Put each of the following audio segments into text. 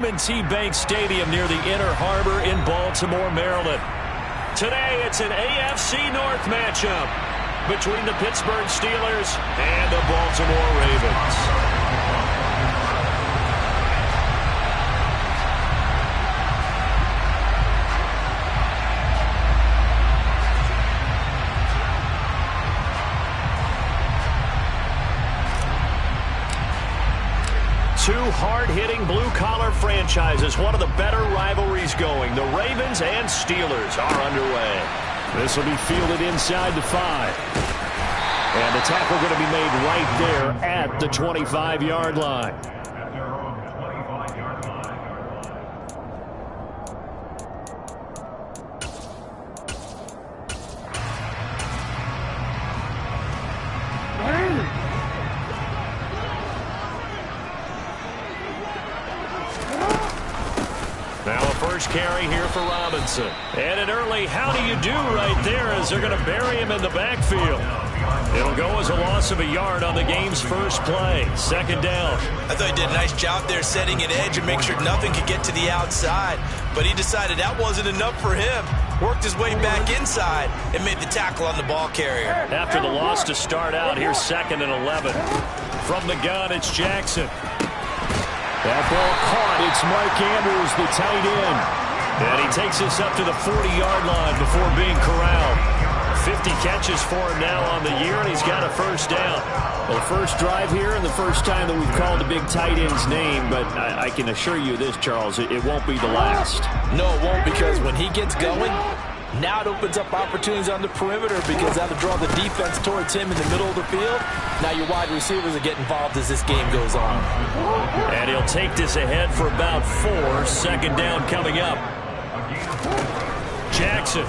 M&T Bank Stadium near the Inner Harbor in Baltimore, Maryland. Today, it's an AFC North matchup between the Pittsburgh Steelers and the Baltimore Ravens. Two hard-hitting blue-collar franchises, one of the better rivalries going. The Ravens and Steelers are underway. This will be fielded inside the 5. And the tackle going to be made right there at the 25-yard line. Carry here for Robinson. And an early how do you do right there as they're going to bury him in the backfield. It'll go as a loss of a yard on the game's first play. Second down. I thought he did a nice job there setting an edge and make sure nothing could get to the outside. But he decided that wasn't enough for him. Worked his way back inside and made the tackle on the ball carrier. After the loss to start out, here's 2nd and 11. From the gun, it's Jackson. That ball caught. It's Mark Andrews, the tight end. And he takes us up to the 40-yard line before being corralled. 50 catches for him now on the year, and he's got a first down. Well, the first drive here and the first time that we've called the big tight end's name, but I can assure you this, Charles, it won't be the last. No, it won't, because when he gets going, now it opens up opportunities on the perimeter because that'll draw the defense towards him in the middle of the field. Now your wide receivers will get involved as this game goes on. And he'll take this ahead for about 4. 2nd down coming up. Jackson.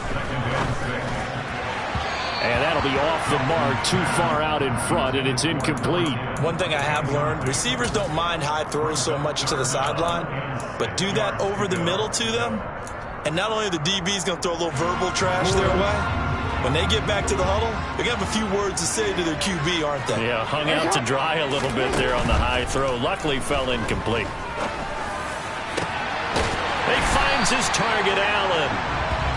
And that'll be off the mark, too far out in front, and it's incomplete. One thing I have learned, receivers don't mind high throws so much to the sideline, but do that over the middle to them, and not only are the DBs going to throw a little verbal trash their way, when they get back to the huddle, they're going to have a few words to say to their QB, aren't they? Yeah, hung out to dry a little bit there on the high throw. Luckily fell incomplete. He finds his target, Allen.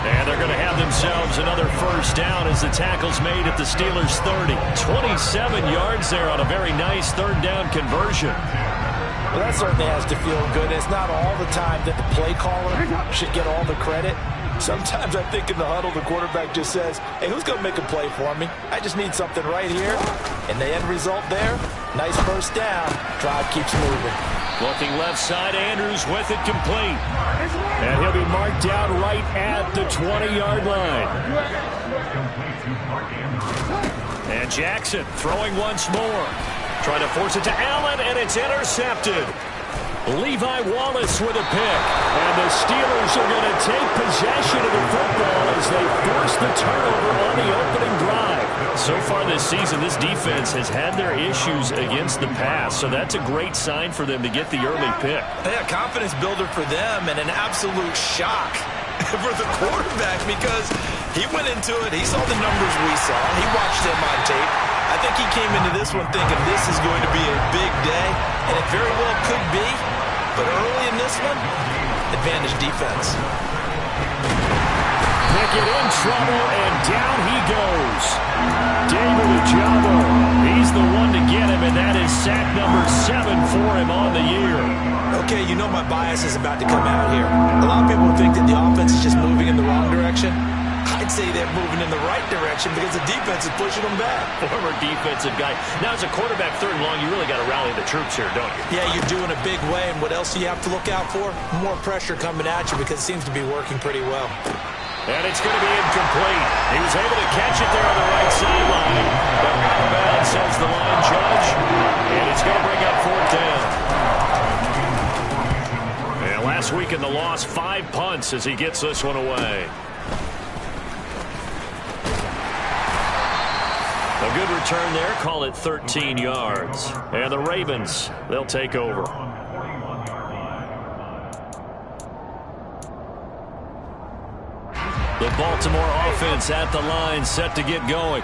And they're going to have themselves another first down as the tackle's made at the Steelers' 30. 27 yards there on a very nice 3rd down conversion. Well, that certainly has to feel good. It's not all the time that the play caller should get all the credit. Sometimes I think in the huddle, the quarterback just says, hey, who's going to make a play for me? I just need something right here. And the end result there, nice first down. Drive keeps moving. Looking left side, Andrews with it complete. And he'll be marked down right at the 20-yard line. And Jackson throwing once more. Trying to force it to Allen, and it's intercepted. Levi Wallace with a pick. And the Steelers are going to take possession of the football as they force the turnover on the opening drive. So far this season, this defense has had their issues against the pass, so that's a great sign for them to get the early pick. Yeah, confidence builder for them and an absolute shock for the quarterback because he went into it. He saw the numbers we saw. He watched them on tape. I think he came into this one thinking this is going to be a big day, and it very well could be. But early in this one, advantage defense. Pickett in trouble, and down he goes. David Ojabo, he's the one to get him, and that is sack number 7 for him on the year. Okay, you know my bias is about to come out here. A lot of people think that the offense is just moving in the wrong direction. I'd say they're moving in the right direction because the defense is pushing them back. Former defensive guy. Now, as a quarterback, 3rd and long, you really got to rally the troops here, don't you? Yeah, you're doing a big way, and what else do you have to look out for? More pressure coming at you because it seems to be working pretty well. And it's going to be incomplete. He was able to catch it there on the right sideline. But out of bounds, says the line judge. And it's going to bring up 4th down. And last week in the loss, 5 punts as he gets this one away. A good return there. Call it 13 yards. And the Ravens, they'll take over. The Baltimore offense at the line, set to get going.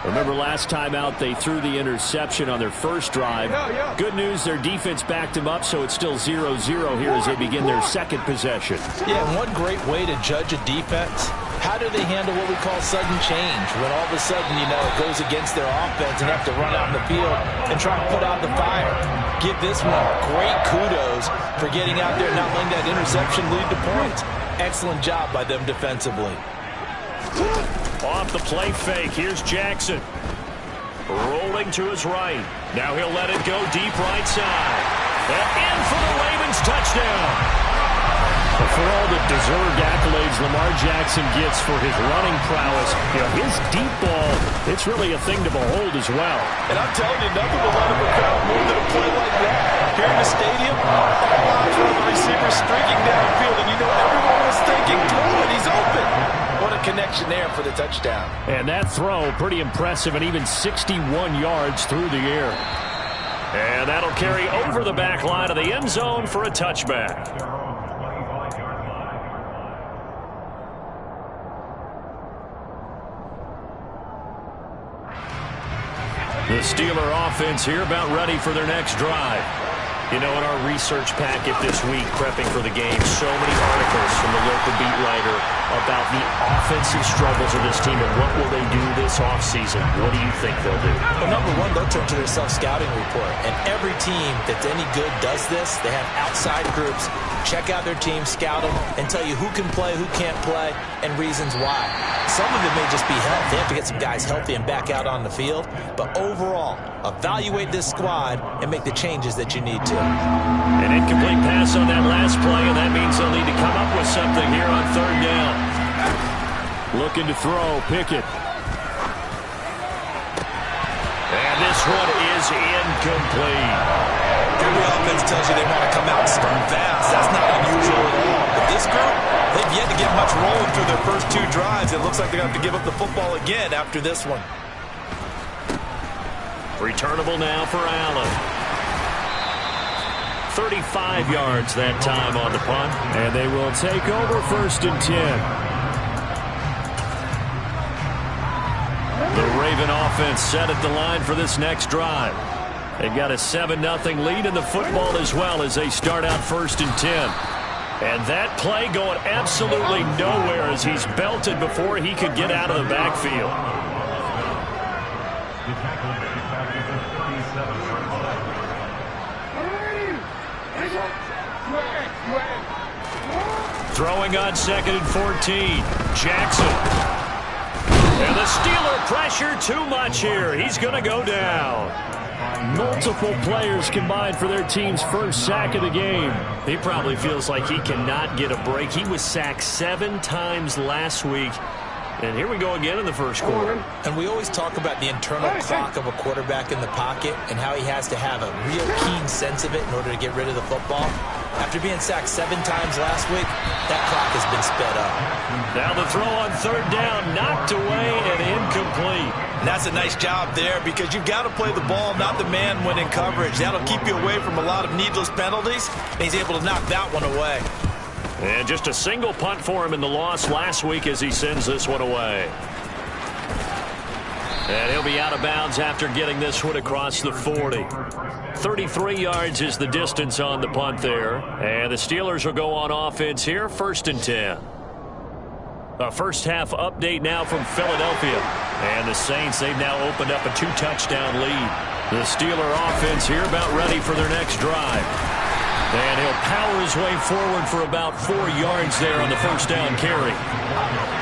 Remember last time out they threw the interception on their first drive. Good news, their defense backed them up, so it's still 0-0 here as they begin their second possession. Yeah, and one great way to judge a defense, how do they handle what we call sudden change? When all of a sudden, you know, it goes against their offense and have to run out in the field and try to put out the fire. Give this one great kudos for getting out there and not letting that interception lead to points. Excellent job by them defensively. Off the play fake, here's Jackson. Rolling to his right. Now he'll let it go deep right side. And in for the Ravens touchdown. For all the deserved accolades Lamar Jackson gets for his running prowess, you know, his deep ball, it's really a thing to behold as well. And I'm telling you, nothing will let him crowd more than a play like that. Here in the stadium, all eyes were on the receiver streaking downfield, and you know everyone was thinking, throw it, he's open. What a connection there for the touchdown. And that throw, pretty impressive, and even 61 yards through the air. And that'll carry over the back line of the end zone for a touchback. The Steeler offense here about ready for their next drive. You know, in our research packet this week, prepping for the game, so many articles from the local beat writer about the offensive struggles of this team and what will they do this offseason. What do you think they'll do? Well, number one, they'll turn to their self-scouting report. And every team that's any good does this. They have outside groups. Check out their team, scout them, and tell you who can play, who can't play, and reasons why. Some of it may just be health. They have to get some guys healthy and back out on the field. But overall, evaluate this squad and make the changes that you need to. An incomplete pass on that last play, and that means they'll need to come up with something here on third down. Looking to throw, Pickett. And this one is incomplete. Every offense tells you they want to come out and start fast. That's not unusual at all. But this group, they've yet to get much rolling through their first two drives. It looks like they're going to have to give up the football again after this one. Returnable now for Allen. 35 yards that time on the punt. And they will take over first and 10. The Raven offense set at the line for this next drive. They've got a 7-0 lead in the football as well as they start out first and 10. And that play going absolutely nowhere as he's belted before he could get out of the backfield. Throwing on 2nd and 14. Jackson. And the Steeler pressure too much here. He's going to go down. Multiple players combined for their team's first sack of the game. He probably feels like he cannot get a break. He was sacked 7 times last week. And here we go again in the first quarter. And we always talk about the internal clock of a quarterback in the pocket and how he has to have a real keen sense of it in order to get rid of the football. After being sacked 7 times last week, that clock has been sped up. Now the throw on third down, knocked away and incomplete. And that's a nice job there because you've got to play the ball, not the man when in coverage. That'll keep you away from a lot of needless penalties. And he's able to knock that one away. And just a single punt for him in the loss last week as he sends this one away. And he'll be out of bounds after getting this one across the 40. 33 yards is the distance on the punt there. And the Steelers will go on offense here, first and 10. A first half update now from Philadelphia. And the Saints, they've now opened up a 2-touchdown lead. The Steeler offense here about ready for their next drive. And he'll power his way forward for about 4 yards there on the first down carry.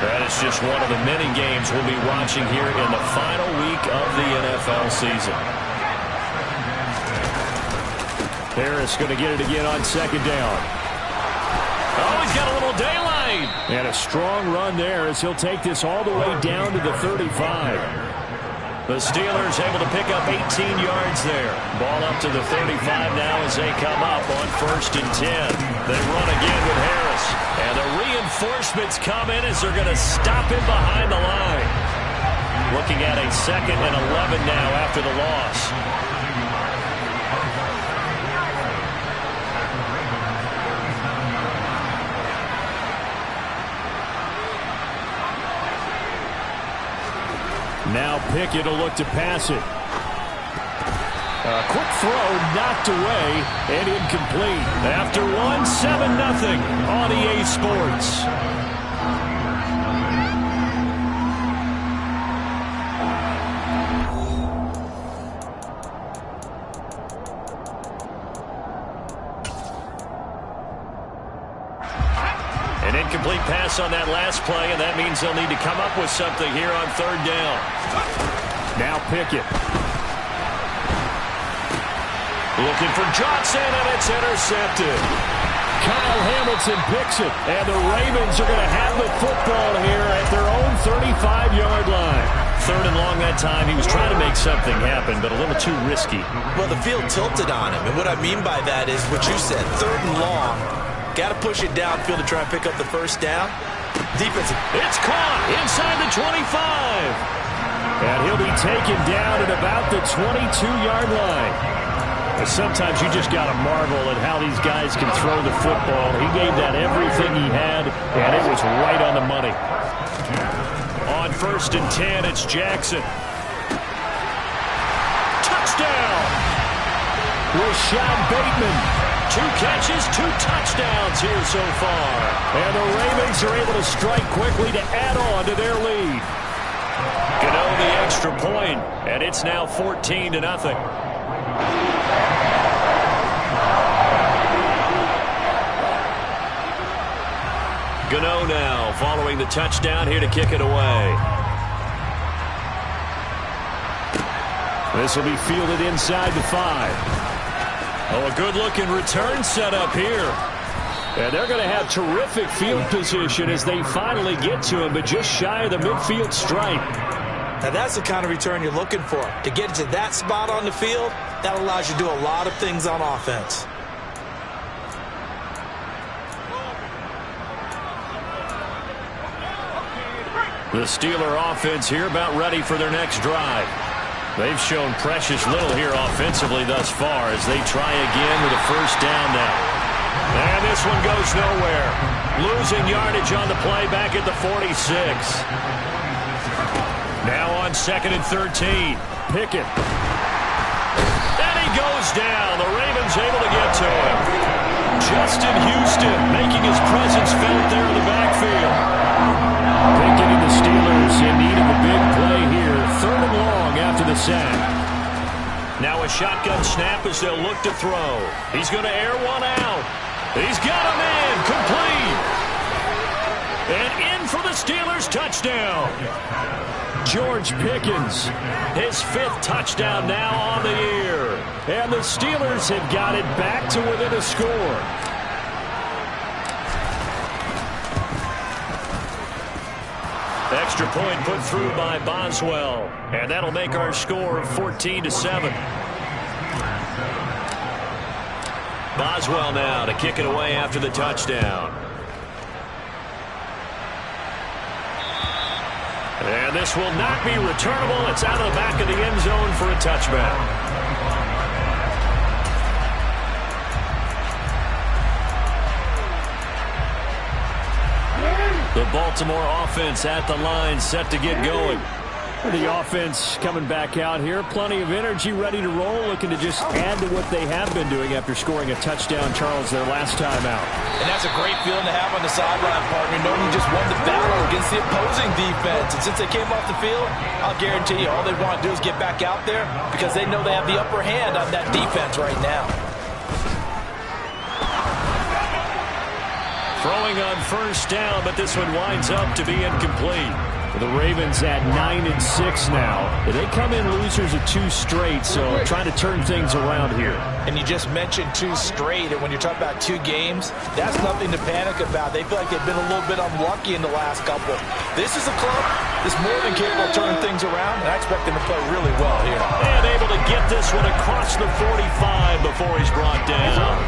That is just one of the many games we'll be watching here in the final week of the NFL season. Harris going to get it again on second down. Oh, he's got a little daylight. And a strong run there as he'll take this all the way down to the 35. The Steelers able to pick up 18 yards there. Ball up to the 35 now as they come up on first and 10. They run again with Harris. And the reinforcements come in as they're going to stop him behind the line. Looking at a 2nd and 11 now after the loss. Now Pickett will look to pass it. A quick throw knocked away and incomplete. After one, 7-0 on EA Sports. An incomplete pass on that last play, and that means they'll need to come up with something here on third down. Now Pickett. Looking for Johnson, and it's intercepted. Kyle Hamilton picks it, and the Ravens are going to have the football here at their own 35-yard line. Third and long that time. He was trying to make something happen, but a little too risky. Well, the field tilted on him, and what I mean by that is what you said, third and long. Got to push it downfield to try and pick up the first down. Defensive. It's caught inside the 25. And he'll be taken down at about the 22-yard line. Sometimes you just got to marvel at how these guys can throw the football. He gave that everything he had, and it was right on the money. On 1st and 10, it's Jackson. Touchdown! Rashad Bateman. 2 catches, 2 touchdowns here so far. And the Ravens are able to strike quickly to add on to their lead. Gano the extra point, and it's now 14-0. Gano now following the touchdown here to kick it away. This will be fielded inside the 5. Oh, a good-looking return setup here. And they're going to have terrific field position as they finally get to him, but just shy of the midfield stripe. Now, that's the kind of return you're looking for. To get to that spot on the field, that allows you to do a lot of things on offense. The Steeler offense here about ready for their next drive. They've shown precious little here offensively thus far as they try again with a first down now. And this one goes nowhere. Losing yardage on the play back at the 46. Now on 2nd and 13. Pickett. And he goes down. The Ravens able to get to him. Justin Houston making his presence felt there in the backfield. Pickett and the Steelers in need of a big play here. 3rd and long after the sack. Now a shotgun snap as they'll look to throw. He's going to air one out. He's got him in. Complete. And in for the Steelers touchdown. George Pickens, his 5th touchdown now on the year. And the Steelers have got it back to within a score. Extra point put through by Boswell. And that'll make our score 14-7. Boswell now to kick it away after the touchdown. And this will not be returnable. It's out of the back of the end zone for a touchback. The Baltimore offense at the line, set to get going. The offense coming back out here. Plenty of energy, ready to roll, looking to just add to what they have been doing after scoring a touchdown, Charles, their last time out. And that's a great feeling to have on the sideline, partner, knowing you just won the battle against the opposing defense. And since they came off the field, I'll guarantee you all they want to do is get back out there because they know they have the upper hand on that defense right now. Throwing on first down, but this one winds up to be incomplete. The Ravens at 9-6 now. They come in losers of 2 straight, so trying to turn things around here. And you just mentioned 2 straight, and when you're talking about 2 games, that's nothing to panic about. They feel like they've been a little bit unlucky in the last couple. This is a club that's more than capable of turning things around, and I expect them to play really well here. And able to get this one across the 45 before he's brought down.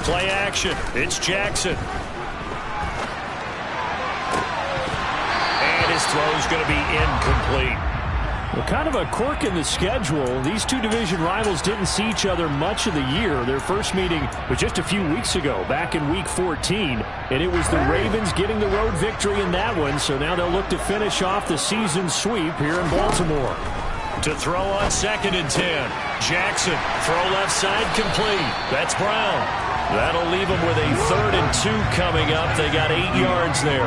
Play action. It's Jackson. And his throw's going to be incomplete. Well, kind of a quirk in the schedule. These two division rivals didn't see each other much of the year. Their first meeting was just a few weeks ago, back in Week 14. And it was the Ravens getting the road victory in that one. So now they'll look to finish off the season sweep here in Baltimore. To throw on 2nd and 10. Jackson, throw left side, complete. That's Brown. That'll leave them with a 3rd and 2 coming up. They got 8 yards there.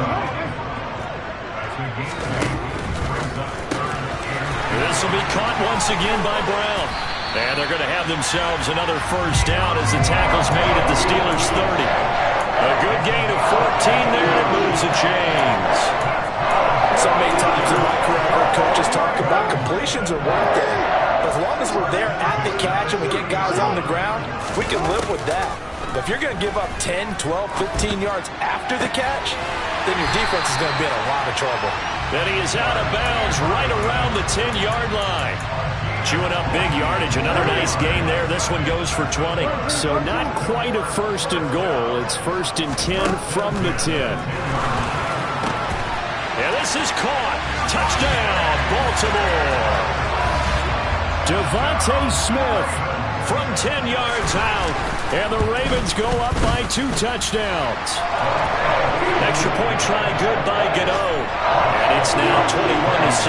This will be caught once again by Brown. And they're going to have themselves another first down as the tackle's made at the Steelers' 30. A good gain of 14 there. It moves the chains. So many times in my career, I've heard coaches talk about completions are one thing. But as long as we're there at the catch and we get guys on the ground, we can live with that. But if you're going to give up 10, 12, 15 yards after the catch, then your defense is going to be in a lot of trouble. Then he is out of bounds right around the 10-yard line. Chewing up big yardage. Another nice gain there. This one goes for 20. So not quite a 1st and goal. It's 1st and 10 from the 10. And this is caught. Touchdown, Baltimore. Devontae Smith from 10 yards out. And the Ravens go up by 2 touchdowns. Extra point try good by Gano. And it's now 21-7.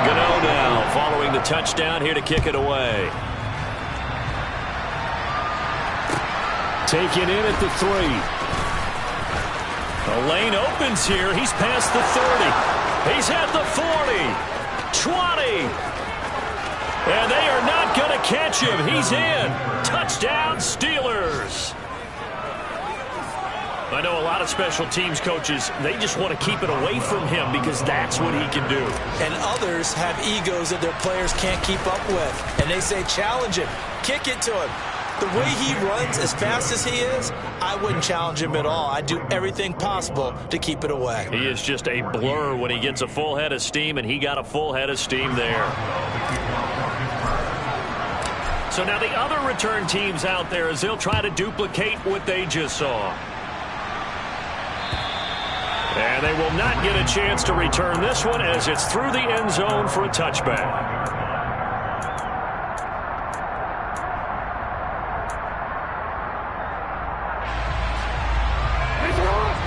Gano now following the touchdown here to kick it away. Taken in at the 3. The lane opens here. He's past the 30. He's at the 40. 20. And they are not going to catch him. He's in. Touchdown, Steelers. I know a lot of special teams coaches, they just want to keep it away from him because that's what he can do. And others have egos that their players can't keep up with. And they say, challenge him. Kick it to him. The way he runs as fast as he is, I wouldn't challenge him at all. I'd do everything possible to keep it away. He is just a blur when he gets a full head of steam, and he got a full head of steam there. So now the other return teams out there as they'll try to duplicate what they just saw. And they will not get a chance to return this one as it's through the end zone for a touchback.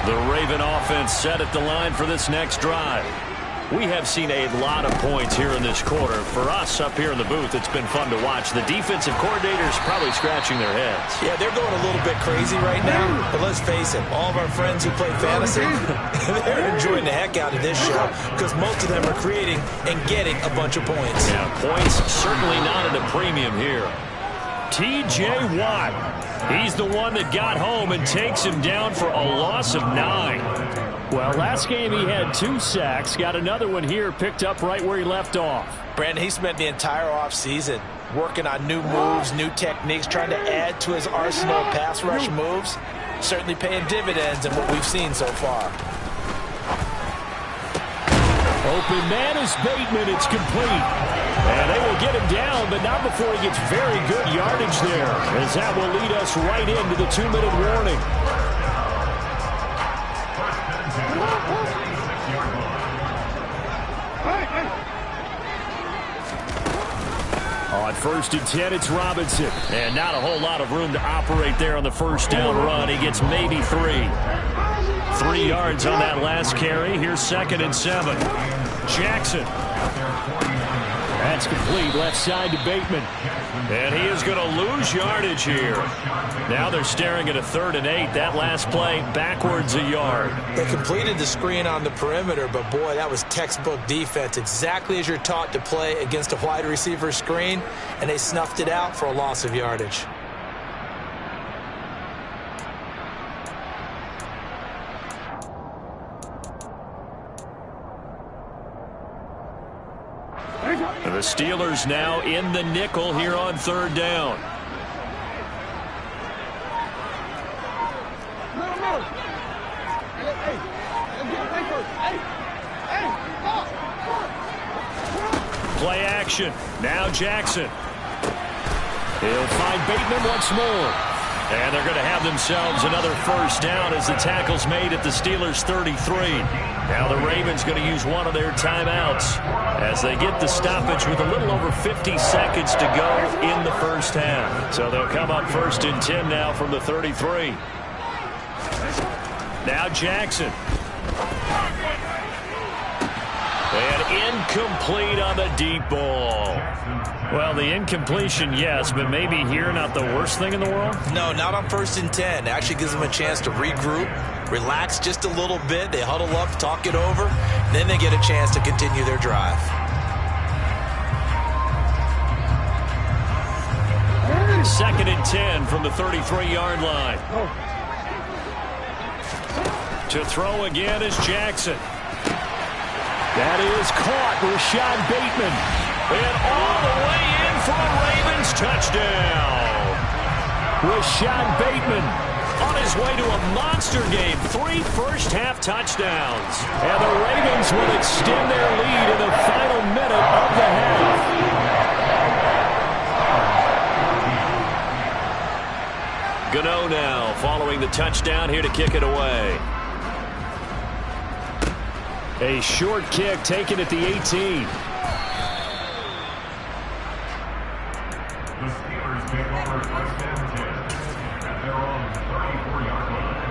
The Raven offense set at the line for this next drive. We have seen a lot of points here in this quarter. For us up here in the booth, it's been fun to watch. The defensive coordinators probably scratching their heads. Yeah, they're going a little bit crazy right now. But let's face it, all of our friends who play fantasy, they're enjoying the heck out of this show because most of them are creating and getting a bunch of points. Yeah, points certainly not at a premium here. T.J. Watt. He's the one that got home and takes him down for a loss of 9. Well, last game he had 2 sacks. Got another one here, picked up right where he left off. Brandon, he spent the entire offseason working on new moves, new techniques, trying to add to his arsenal of pass rush moves. Certainly paying dividends in what we've seen so far. Open man is Bateman. It's complete. And they will get him down, but not before he gets very good yardage there, as that will lead us right into the 2-minute warning. On 1st and 10, it's Robinson. And not a whole lot of room to operate there on the first down run. He gets maybe 3. 3 yards on that last carry. Here's 2nd and 7. Jackson. That's complete. Left side to Bateman. And he is going to lose yardage here. Now they're staring at a 3rd and 8. That last play, backwards a yard. They completed the screen on the perimeter, but boy, that was textbook defense. Exactly as you're taught to play against a wide receiver screen, and they snuffed it out for a loss of yardage. The Steelers now in the nickel here on 3rd down. Play action. Now Jackson. He'll find Bateman once more. And they're going to have themselves another first down as the tackle's made at the Steelers' 33. Now the Ravens going to use one of their timeouts as they get the stoppage with a little over 50 seconds to go in the first half. So they'll come up 1st and 10 now from the 33. Now Jackson. And incomplete on the deep ball. Well, the incompletion, yes, but maybe here not the worst thing in the world? No, not on 1st and 10. Actually gives them a chance to regroup, relax just a little bit. They huddle up, talk it over. Then they get a chance to continue their drive. Second and 10 from the 33-yard line. To throw again is Jackson. That is caught. Rashad Bateman. And all the way in for a Ravens touchdown. Rashad Bateman on his way to a monster game. 3 first-half touchdowns. And the Ravens will extend their lead in the final minute of the half. Gano now following the touchdown here to kick it away. A short kick taken at the 18. The Steelers take over 1st and 10 at their own 34-yard line.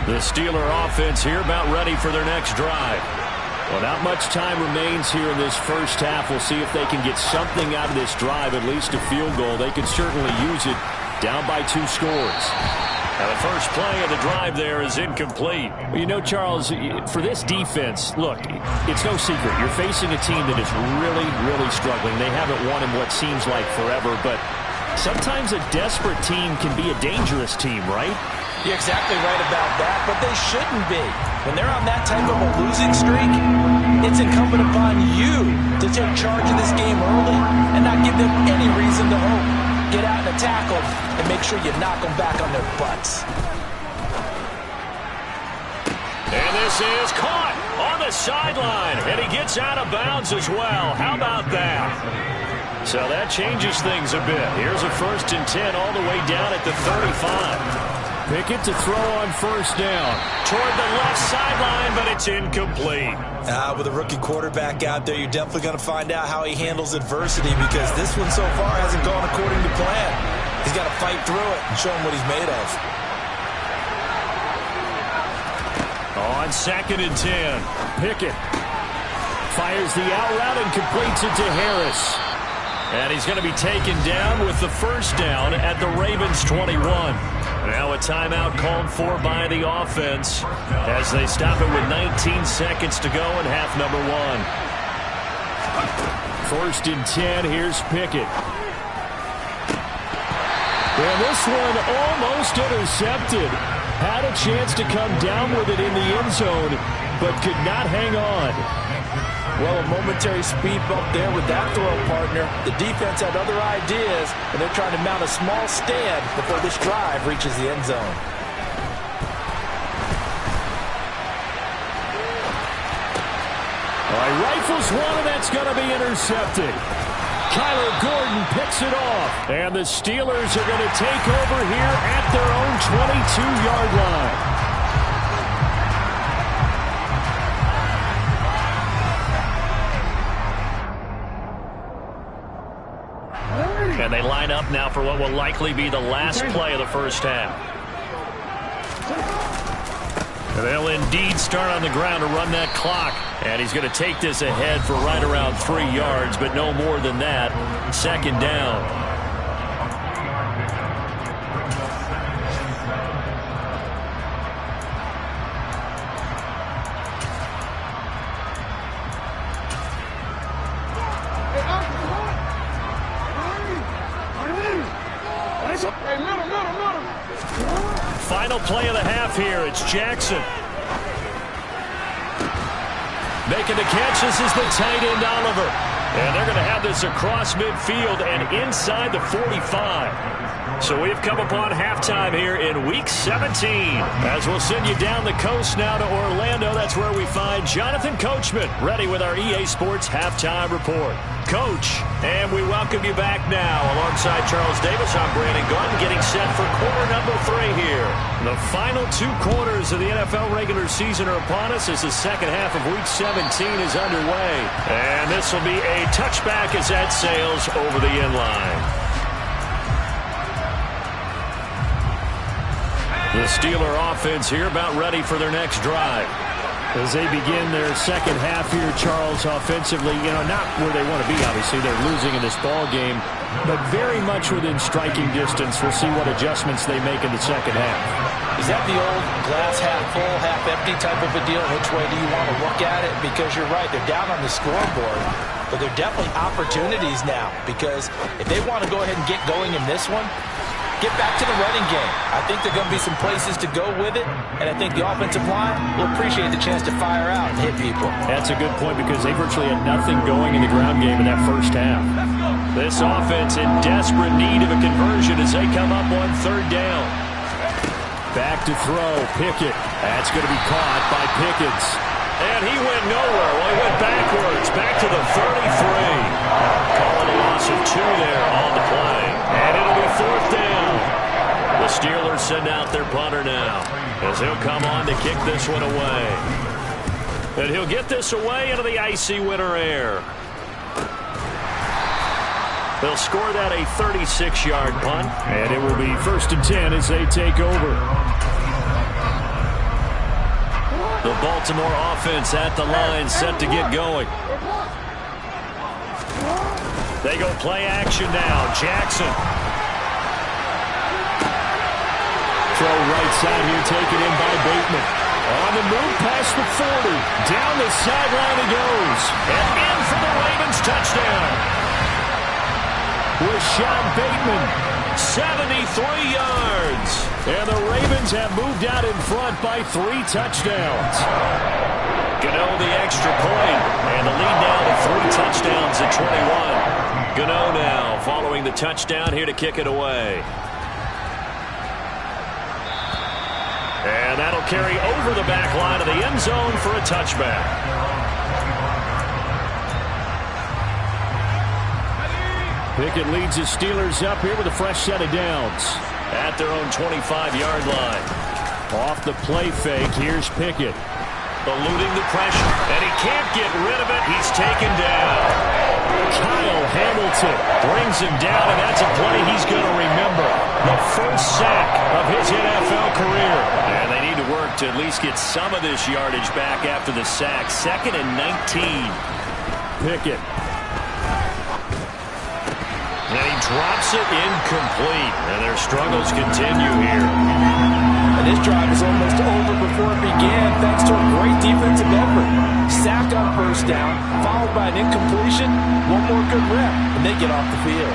The Steeler offense here about ready for their next drive. Well, not much time remains here in this first half. We'll see if they can get something out of this drive, at least a field goal. They could certainly use it. Down by 2 scores. Now the first play of the drive there is incomplete. Well, you know, Charles, for this defense, look, it's no secret. You're facing a team that is really, really struggling. They haven't won in what seems like forever, but sometimes a desperate team can be a dangerous team, right? You're exactly right about that, but they shouldn't be. When they're on that type of a losing streak, it's incumbent upon you to take charge of this game early and not give them any reason to hope. Get out and tackle and make sure you knock them back on their butts. And this is caught on the sideline, and he gets out of bounds as well. How about that? So that changes things a bit. Here's a 1st and 10 all the way down at the 35. Pickett to throw on 1st down. Toward the left sideline, but it's incomplete. With a rookie quarterback out there, you're definitely going to find out how he handles adversity because this one so far hasn't gone according to plan. He's got to fight through it and show him what he's made of. On 2nd and 10, Pickett fires the out route and completes it to Harris. And he's going to be taken down with the 1st down at the Ravens' 21. Now a timeout called for by the offense as they stop it with 19 seconds to go in half number 1. 1st and 10, here's Pickett. And this one almost intercepted. Had a chance to come down with it in the end zone, but could not hang on. Well, a momentary speed bump there with that throw, partner. The defense had other ideas, and they're trying to mount a small stand before this drive reaches the end zone. All right, rifles one, and that's going to be intercepted. Kyler Gordon picks it off, and the Steelers are going to take over here at their own 22-yard line. And they line up now for what will likely be the last play of the first half. They'll indeed start on the ground to run that clock. And he's going to take this ahead for right around 3 yards, but no more than that. 2nd down. Final play of the half here. It's Jackson. Making the catch. This is the tight end, Oliver. And they're going to have this across midfield and inside the 45. So we've come upon halftime here in Week 17. As we'll send you down the coast now to Orlando, that's where we find Jonathan Coachman, ready with our EA Sports Halftime Report. Coach, and we welcome you back now. Alongside Charles Davis, I'm Brandon Gaudin, getting set for quarter number 3 here. The final 2 quarters of the NFL regular season are upon us as the second half of Week 17 is underway. And this will be a touchback as that sails over the end line. The Steeler offense here about ready for their next drive. As they begin their second half here, Charles, offensively, not where they want to be, obviously. They're losing in this ball game, but very much within striking distance. We'll see what adjustments they make in the second half. Is that the old glass half full, half empty type of a deal? Which way do you want to look at it? Because you're right, they're down on the scoreboard, but they're definitely opportunities now. Because if they want to go ahead and get going in this one, get back to the running game. I think there are going to be some places to go with it, and I think the offensive line will appreciate the chance to fire out and hit people. That's a good point because they virtually had nothing going in the ground game in that first half. This offense in desperate need of a conversion as they come up on third down. Back to throw, Pickett. That's going to be caught by Pickens. And he went nowhere. Well, he went backwards, back to the 33. Calling a loss of 2 there on the play. And it'll be fourth down. The Steelers send out their punter now as he'll come on to kick this one away. And he'll get this away into the icy winter air. They'll score that a 36-yard punt. And it will be 1st and 10 as they take over. The Baltimore offense at the line set to get going. They go play action now. Jackson. Throw right side here taken in by Bateman. On the move past the 40. Down the sideline he goes. And in for the Ravens touchdown. Rashad Bateman, 73 yards. And the Ravens have moved out in front by 3 touchdowns. Gano the extra point. And the lead now to 3 touchdowns at 21. Gano now following the touchdown here to kick it away. And that'll carry over the back line of the end zone for a touchback. Pickett leads his Steelers up here with a fresh set of downs at their own 25-yard line. Off the play fake, here's Pickett. Eluding the pressure, and he can't get rid of it. He's taken down. Kyle Hamilton brings him down, and that's a play he's going to remember. The first sack of his NFL career. And they need to work to at least get some of this yardage back after the sack. 2nd and 19. Pickett. And he drops it incomplete. And their struggles continue here. And this drive is almost over before it began thanks to a great defensive effort. Sacked on first down, followed by an incompletion. One more good rep, and they get off the field.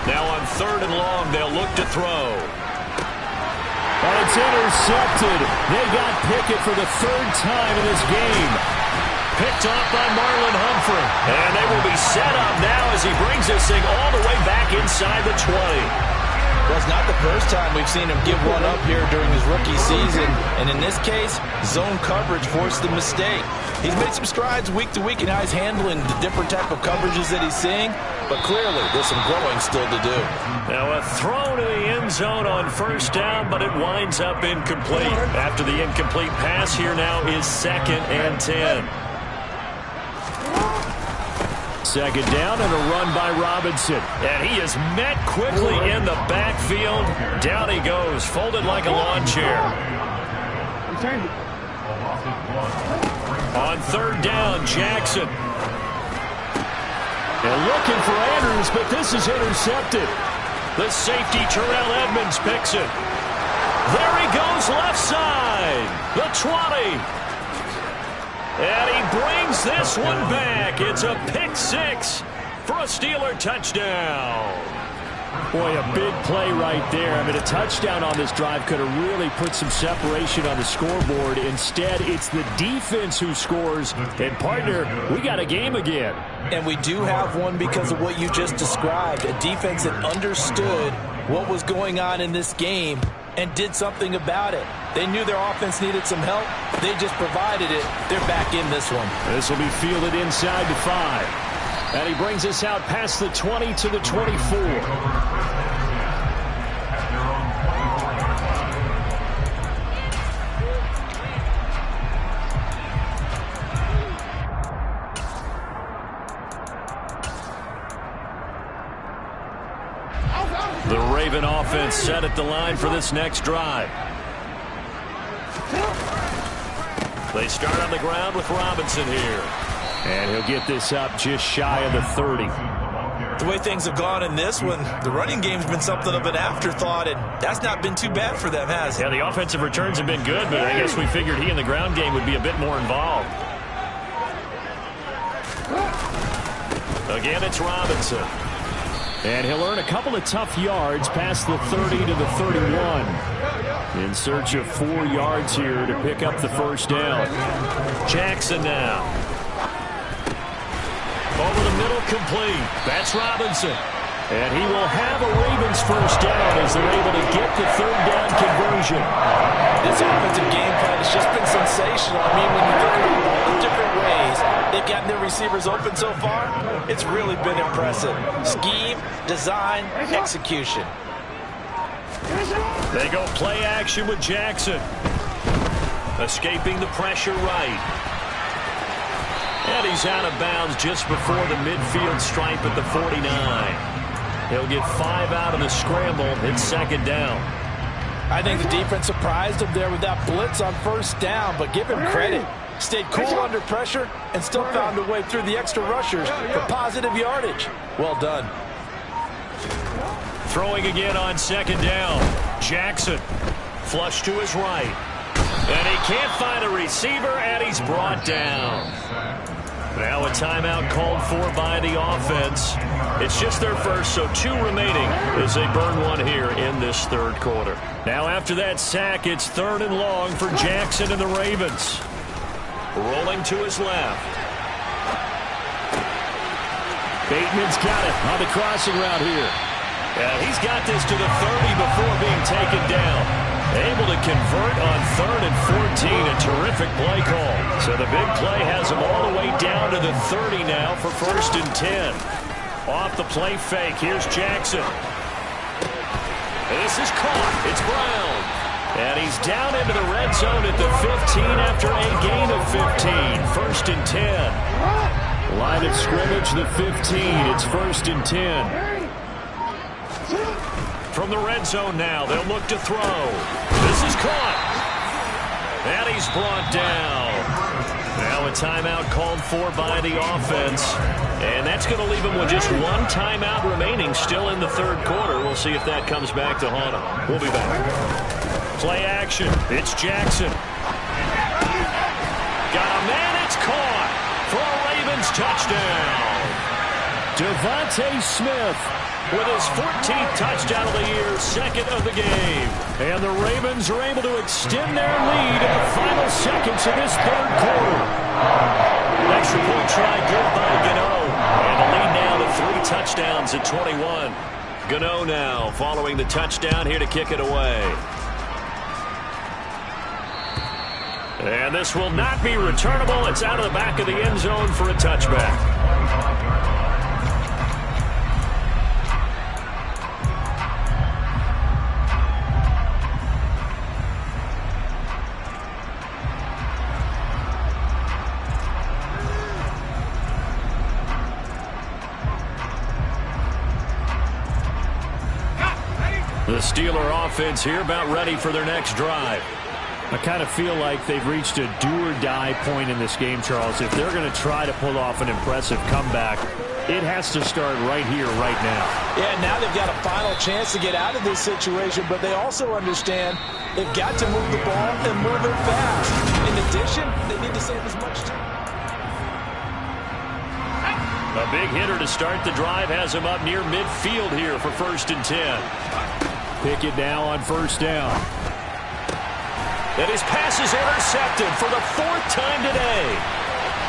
Now on 3rd and long, they'll look to throw. And it's intercepted. They got Pickett for the 3rd time in this game. Picked off by Marlon Humphrey. And they will be set up now as he brings this thing all the way back inside the 20. Well, it's not the first time we've seen him give one up here during his rookie season. And in this case, zone coverage forced the mistake. He's made some strides week to week in how he's handling the different type of coverages that he's seeing. But clearly, there's some growing still to do. Now a throw to the end zone on first down, but it winds up incomplete. After the incomplete pass, here now is 2nd and 10. 2nd down and a run by Robinson. And he is met quickly in the backfield. Down he goes, folded like a lawn chair. On 3rd down, Jackson. They're looking for Andrews, but this is intercepted. The safety, Terrell Edmonds, picks it. There he goes, left side. The 20. And he brings this one back. It's a pick 6 for a Steeler touchdown. Boy, a big play right there. I mean, a touchdown on this drive could have really put some separation on the scoreboard. Instead, it's the defense who scores. And, partner, we got a game again. And we do have one because of what you just described. A defense that understood what was going on in this game and did something about it. They knew their offense needed some help. They just provided it. They're back in this one. This will be fielded inside the 5. And he brings us out past the 20 to the 24. The Raven offense set at the line for this next drive. They start on the ground with Robinson here. And he'll get this up just shy of the 30. The way things have gone in this one, the running game's been something of an afterthought, and that's not been too bad for them, has it? Yeah, the offensive returns have been good, but I guess we figured he in the ground game would be a bit more involved. Again, it's Robinson. And he'll earn a couple of tough yards past the 30 to the 31. In search of 4 yards here to pick up the first down. Jackson now. Over the middle, complete. That's Robinson. And he will have a Ravens first down as they're able to get the third down conversion. This offensive game plan has just been sensational. I mean, when you think about all the different ways they've gotten their receivers open so far, it's really been impressive. Scheme, design, execution. They go play action with Jackson. Escaping the pressure right. And he's out of bounds just before the midfield stripe at the 49. He'll get 5 out of the scramble. It's second down. I think the defense surprised him there with that blitz on first down, but give him credit. Stayed cool under pressure and still found a way through the extra rushers for positive yardage. Well done. Throwing again on second down. Jackson. Flush to his right. And he can't find a receiver, and he's brought down. Now a timeout called for by the offense. It's just their first, so 2 remaining as they burn 1 here in this third quarter. Now after that sack, it's 3rd and long for Jackson and the Ravens. Rolling to his left. Bateman's got it on the crossing route here. And he's got this to the 30 before being taken down. Able to convert on 3rd and 14. A terrific play call. So the big play has him all the way down to the 30 now for 1st and 10. Off the play fake. Here's Jackson. This is caught. It's Brown. And he's down into the red zone at the 15 after a gain of 15. 1st and 10. Line of scrimmage, the 15. It's 1st and 10. From the red zone now, they'll look to throw. This is caught. And he's brought down. Now a timeout called for by the offense. And that's going to leave him with just 1 timeout remaining still in the third quarter. We'll see if that comes back to haunt him. We'll be back. Play action. It's Jackson. Got a man. It's caught for a Ravens touchdown. Devontae Smith with his 14th touchdown of the year, 2nd of the game. And the Ravens are able to extend their lead in the final seconds of this third quarter. Extra point try good by Gano. And the lead now to 3 touchdowns at 21. Gano now following the touchdown here to kick it away. And this will not be returnable. It's out of the back of the end zone for a touchback. The Steeler offense here about ready for their next drive. I kind of feel like they've reached a do-or-die point in this game, Charles. If they're going to try to pull off an impressive comeback, it has to start right here, right now. Yeah, now they've got a final chance to get out of this situation, but they also understand they've got to move the ball and move it fast. In addition, they need to save as much time. A big hitter to start the drive has him up near midfield here for 1st and 10. Pickett now on 1st down. And his pass is intercepted for the 4th time today.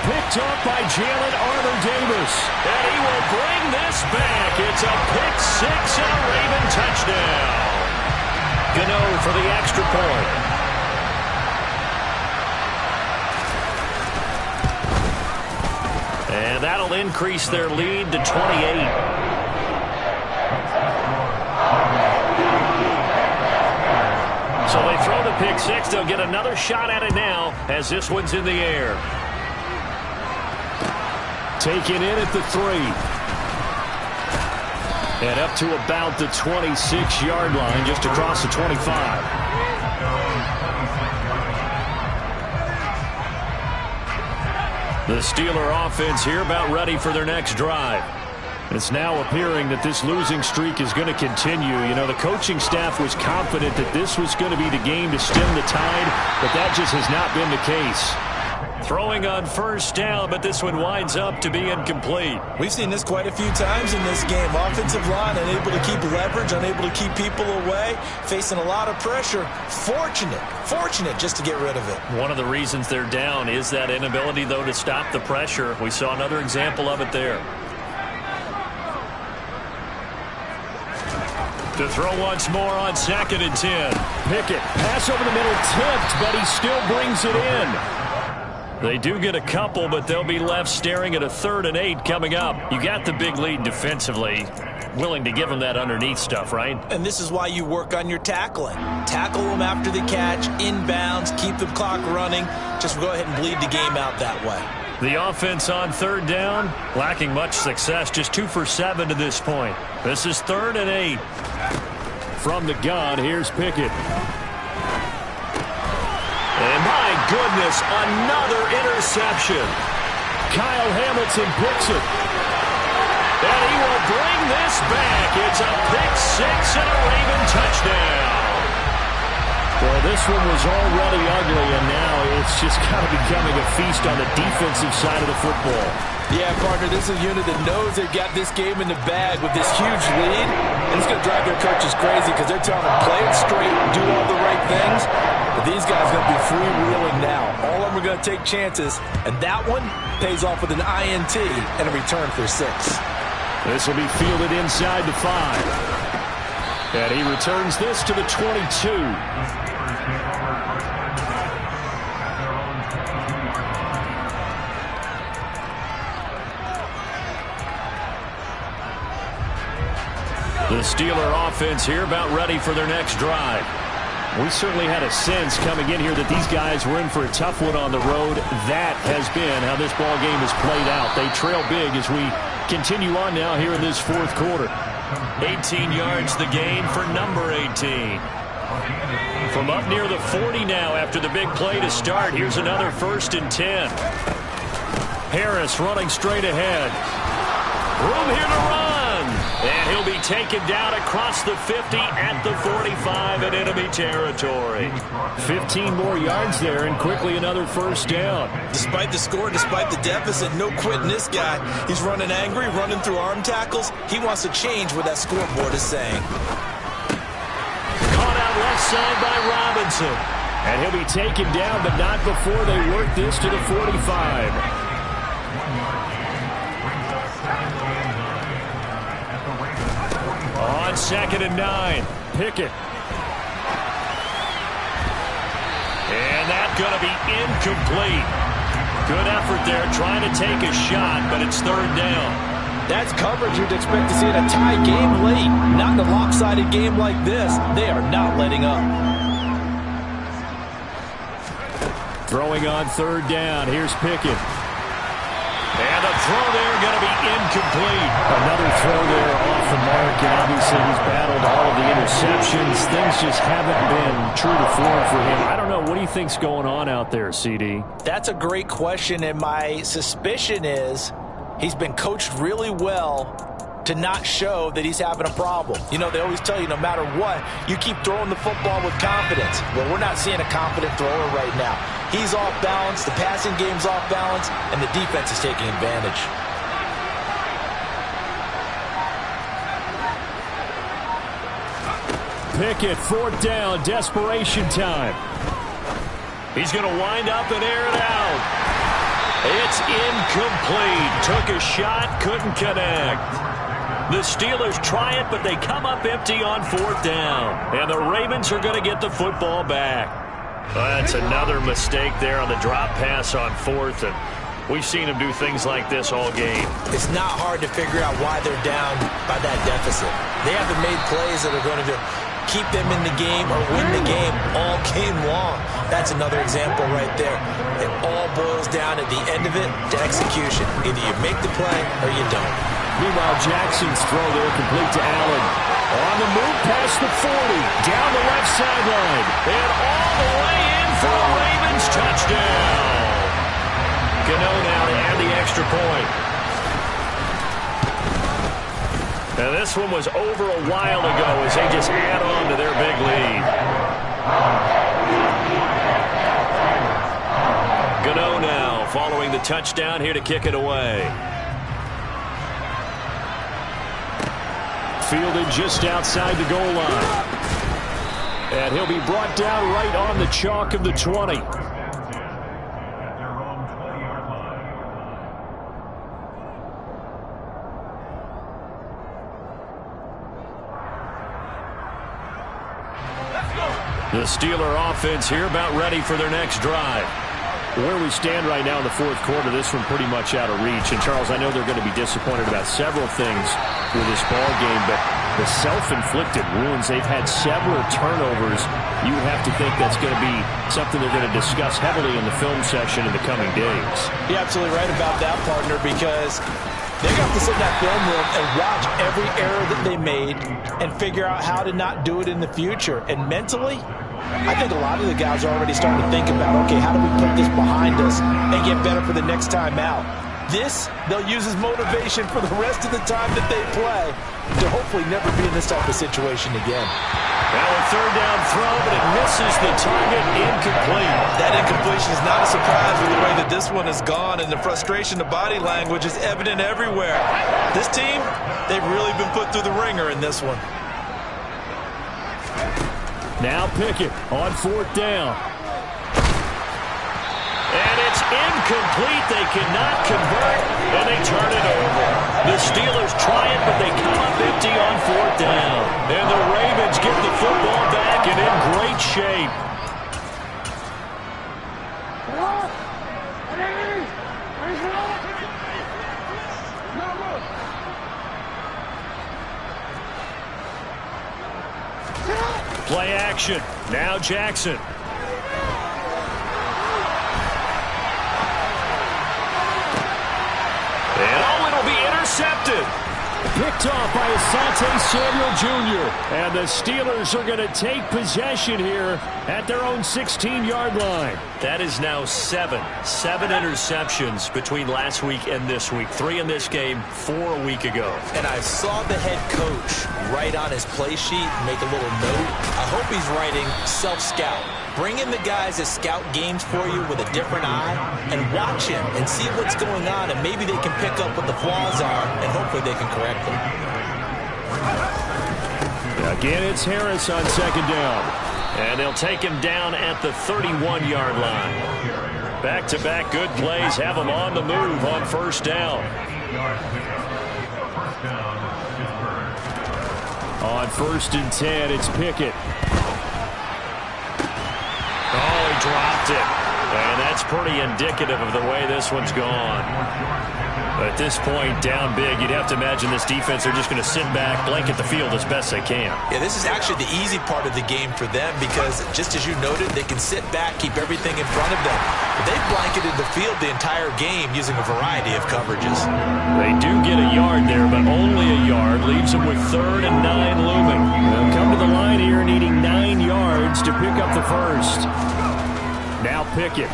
Picked up by Jalen Armour-Davis. And he will bring this back. It's a pick 6 and a Raven touchdown. Gano for the extra point. And that'll increase their lead to 28. So they throw the pick 6. They'll get another shot at it now as this one's in the air. Taken in at the 3. And up to about the 26-yard line, just across the 25. The Steeler offense here about ready for their next drive. It's now appearing that this losing streak is going to continue. You know, the coaching staff was confident that this was going to be the game to stem the tide, but that just has not been the case. Throwing on 1st down, but this one winds up to be incomplete. We've seen this quite a few times in this game. Offensive line unable to keep leverage, unable to keep people away, facing a lot of pressure. Fortunate just to get rid of it. One of the reasons they're down is that inability, though, to stop the pressure. We saw another example of it there. To throw once more on 2nd and 10. Pickett, pass over the middle, tipped, but he still brings it in. They do get a couple, but they'll be left staring at a 3rd and 8 coming up. You got the big lead defensively. Willing to give them that underneath stuff, right? And this is why you work on your tackling. Tackle them after the catch, inbounds, keep the clock running. Just go ahead and bleed the game out that way. The offense on 3rd down, lacking much success, just 2 for 7 to this point. This is 3rd and 8. From the gun, here's Pickett. And my goodness, another interception. Kyle Hamilton picks it. And he will bring this back. It's a pick 6 and a Raven touchdown. Well, this one was already ugly, and now it's just kind of becoming a feast on the defensive side of the football. Yeah, partner, this is a unit that knows they've got this game in the bag with this huge lead, and it's going to drive their coaches crazy because they're telling them play it straight, do all the right things, but these guys are going to be freewheeling now. All of them are going to take chances, and that one pays off with an INT and a return for 6. This will be fielded inside the 5. And he returns this to the 22. The Steeler offense here about ready for their next drive. We certainly had a sense coming in here that these guys were in for a tough one on the road. That has been how this ball game has played out. They trail big as we continue on now here in this 4th quarter. 18 yards the gain for number 18. From up near the 40 now after the big play to start. Here's another 1st and 10. Harris running straight ahead. Room here to run. And he'll be taken down across the 50 at the 45 in enemy territory. 15 more yards there and quickly another 1st down. Despite the score, despite the deficit, no quitting this guy. He's running angry, running through arm tackles. He wants to change what that scoreboard is saying. Caught out left side by Robinson. And he'll be taken down, but not before they work this to the 45. On 2nd and 9. Pickett. And that's going to be incomplete. Good effort there trying to take a shot, but it's 3rd down. That's coverage you'd expect to see in a tie game late. Not in a lopsided game like this. They are not letting up. Throwing on 3rd down. Here's Pickett. And the throw there going to be incomplete. Another throw there off the mark, and obviously he's battled all of the interceptions. Things just haven't been true to form for him. I don't know. What do you think's going on out there, CD? That's a great question, and my suspicion is he's been coached really well to not show that he's having a problem. You know, they always tell you no matter what, you keep throwing the football with confidence. Well, we're not seeing a confident thrower right now. He's off balance, the passing game's off balance, and the defense is taking advantage. Pickett, fourth down, desperation time. He's going to wind up and air it out. It's incomplete. Took a shot, couldn't connect. The Steelers try it, but they come up empty on fourth down. And the Ravens are going to get the football back. That's another mistake there on the drop pass on fourth. And we've seen him do things like this all game. It's not hard to figure out why they're down by that deficit. They haven't made plays that are going to keep them in the game or win the game all game long. That's another example right there. It all boils down at the end of it to execution. Either you make the play or you don't. Meanwhile, Jackson's throw there complete to Allen. On the move past the 40, down the left sideline, and all the way in for a Ravens touchdown. Gano now to add the extra point. Now this one was over a while ago as they just add on to their big lead. Gano now following the touchdown here to kick it away. Fielded just outside the goal line. And he'll be brought down right on the chalk of the 20. The Steeler offense here about ready for their next drive. Where we stand right now in the fourth quarter, this one pretty much out of reach. And, Charles, I know they're going to be disappointed about several things with this ball game, but the self-inflicted wounds, they've had several turnovers. You would have to think that's going to be something they're going to discuss heavily in the film session in the coming days. You're absolutely right about that, partner, because they're going to have to sit in that film room and watch every error that they made and figure out how to not do it in the future. And mentally, I think a lot of the guys are already starting to think about, okay, how do we put this behind us and get better for the next time out? This, they'll use as motivation for the rest of the time that they play to hopefully never be in this type of situation again. Now a third down throw, but it misses the target. Incomplete. That incompletion is not a surprise with the way that this one has gone, and the frustration, the body language is evident everywhere. This team, they've really been put through the ringer in this one. Now Pickett on fourth down. And it's incomplete. They cannot convert, and they turn it over. The Steelers try it, but they come up empty on fourth down. And the Ravens get the football back and in great shape. Play action. Now Jackson. And oh, it'll be intercepted. Picked off by Asante Samuel Jr. And the Steelers are going to take possession here at their own 16-yard line. That is now seven interceptions between last week and this week. 3 in this game, 4 a week ago. And I saw the head coach write on his play sheet, make a little note. I hope he's writing self-scout. Bring in the guys that scout games for you with a different eye and watch him and see what's going on, and maybe they can pick up what the flaws are and hopefully they can correct them. Again, it's Harris on second down. And they'll take him down at the 31-yard line. Back-to-back good plays have him on the move on first down. On 1st and 10, it's Pickett. Oh, he dropped it. And that's pretty indicative of the way this one's gone. At this point, down big, you'd have to imagine this defense, they're just going to sit back, blanket the field as best they can. Yeah, this is actually the easy part of the game for them because, just as you noted, they can sit back, keep everything in front of them. But they've blanketed the field the entire game using a variety of coverages. They do get a yard there, but only a yard. Leaves them with 3rd and 9 looming. They'll come to the line here needing 9 yards to pick up the first. Now Pickett.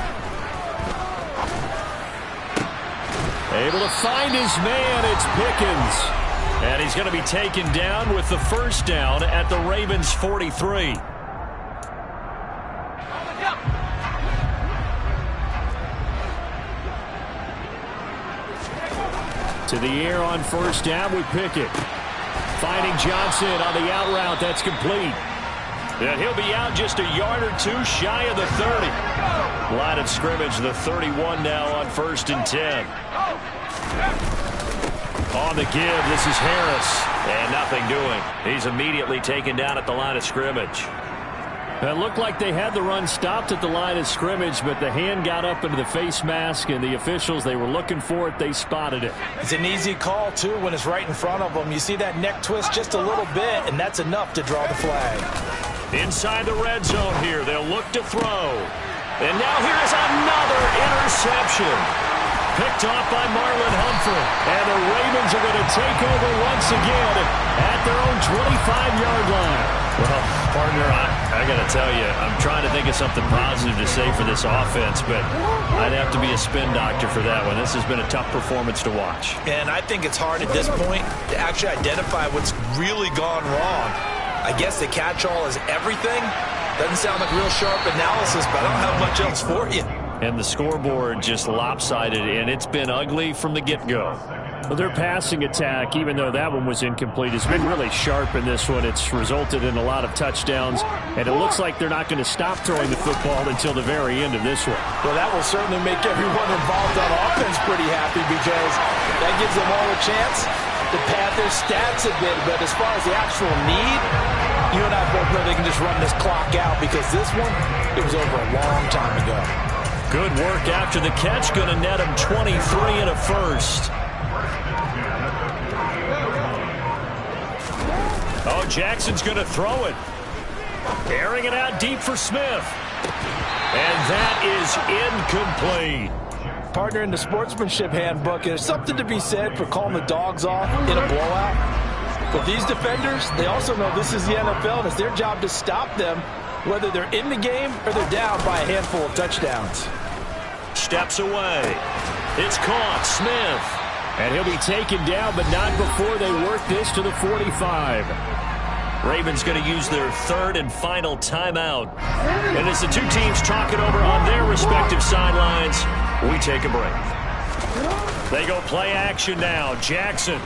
Able to find his man, it's Pickens. And he's going to be taken down with the first down at the Ravens' 43. To the air on first down with Pickett. Finding Johnson on the out route, that's complete. And he'll be out just a yard or two shy of the 30. Line of scrimmage, the 31 now on 1st and 10. On the give, this is Harris. And nothing doing. He's immediately taken down at the line of scrimmage. It looked like they had the run stopped at the line of scrimmage, but the hand got up into the face mask, and the officials, they were looking for it. They spotted it. It's an easy call, too, when it's right in front of them. You see that neck twist just a little bit, and that's enough to draw the flag. Inside the red zone here, they'll look to throw. And now here is another interception. Picked off by Marlon Humphrey. And the Ravens are going to take over once again at their own 25-yard line. Well, partner, I got to tell you, I'm trying to think of something positive to say for this offense, but I'd have to be a spin doctor for that one. This has been a tough performance to watch. And I think it's hard at this point to actually identify what's really gone wrong. I guess the catch-all is everything. Doesn't sound like real sharp analysis, but I don't have much else for you. And the scoreboard just lopsided, and it's been ugly from the get-go. Well, their passing attack, even though that one was incomplete, has been really sharp in this one. It's resulted in a lot of touchdowns, and it looks like they're not going to stop throwing the football until the very end of this one. Well, that will certainly make everyone involved on offense pretty happy because that gives them all a chance to pad their stats a bit. But as far as the actual need, you and I both know they can just run this clock out because this one, it was over a long time ago. Good work after the catch. Going to net him 23 and a first. Oh, Jackson's going to throw it. Airing it out deep for Smith. And that is incomplete. Partner, in the sportsmanship handbook, there's something to be said for calling the dogs off in a blowout. But these defenders, they also know this is the NFL, and it's their job to stop them, whether they're in the game or they're down by a handful of touchdowns. Steps away. It's caught. Smith. And he'll be taken down, but not before they work this to the 45. Ravens going to use their third and final timeout. And as the two teams talk it over on their respective sidelines, we take a break. They go play action now. Jackson.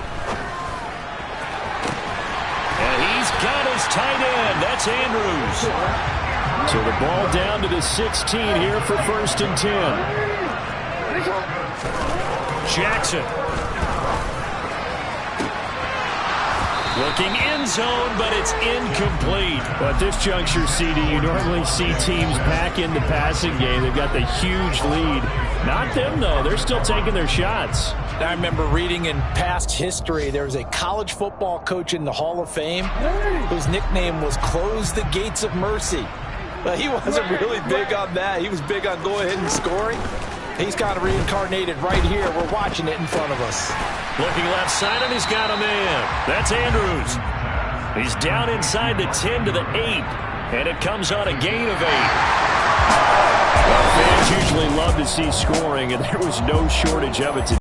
And he's got his tight end. That's Andrews. So the ball down to the 16 here for 1st and 10. Jackson. Looking end zone, but it's incomplete. Well, at this juncture, CD, you normally see teams back in the passing game. They've got the huge lead. Not them, though. They're still taking their shots. I remember reading in past history, there was a college football coach in the Hall of Fame whose nickname was Close the Gates of Mercy. But he wasn't really big on that. He was big on going ahead and scoring. He's kind of reincarnated right here. We're watching it in front of us. Looking left side, and he's got a man. That's Andrews. He's down inside the 10 to the 8, and it comes on a gain of 8. Well, fans usually love to see scoring, and there was no shortage of it today.